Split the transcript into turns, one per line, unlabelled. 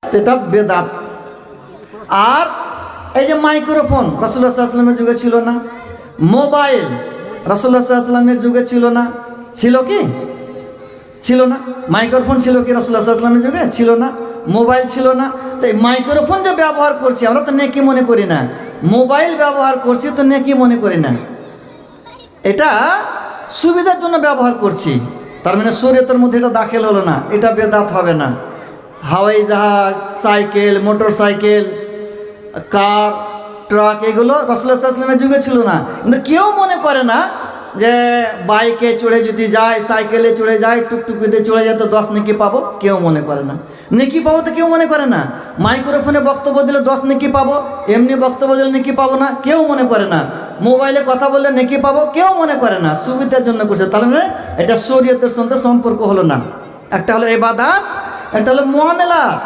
সেটা বেদাত। আর এই যে মাইক্রোফোন রাসূলুল্লাহ সাল্লাল্লাহু আলাইহি ওয়াসাল্লামের যুগে ছিল না, মোবাইল রাসূলুল্লাহ সাল্লাল্লাহু আলাইহি ওয়াসাল্লামের যুগে ছিল না, ছিল কি? ছিল না। মাইক্রোফোন ছিল কি রাসূলুল্লাহ সাল্লাল্লাহু আলাইহি ওয়াসাল্লামের যুগে? ছিল না। মোবাইল ছিল না। তো এই মাইক্রোফোন যে ব্যবহার করছি আমরা তো নেকি মনে করি না, মোবাইল ব্যবহার করছি তো নেকি মনে করি না। এটা সুবিধার জন্য ব্যবহার করছি, তার মানে শরীয়তের মধ্যে এটা দাখিল হলো না, এটা বেদাত হবে না। হাওয়াই জাহাজ, সাইকেল, মোটর সাইকেল, কার, ট্রাক এগুলো রাসূলুল্লাহ সাল্লাল্লাহু আলাইহি ওয়াসাল্লামের যুগে ছিল না। কিন্তু কেউ মনে করে না যে বাইকে চড়ে যদি যায়, সাইকেলে চড়ে যায়, টুকটুকিতে চড়ে যায় তো 10 নেকি পাবো, কেউ মনে করে না। নেকি পাবো তো কেউ মনে করে না। মাইক্রোফোনে বক্তব্য দিলে 10 নেকি পাবো, এমনি বক্তব্য দিলে নেকি পাবো না, কেউ মনে করে না। মোবাইলে কথা বললে নেকি পাবো, কেউ মনে করে না। সুবিধার জন্য করছে, তাহলে মানে এটা শরীয়তের সঙ্গে সম্পর্ক হলো না। একটা হলো ইবাদত, একটা হলো মুআমালাত।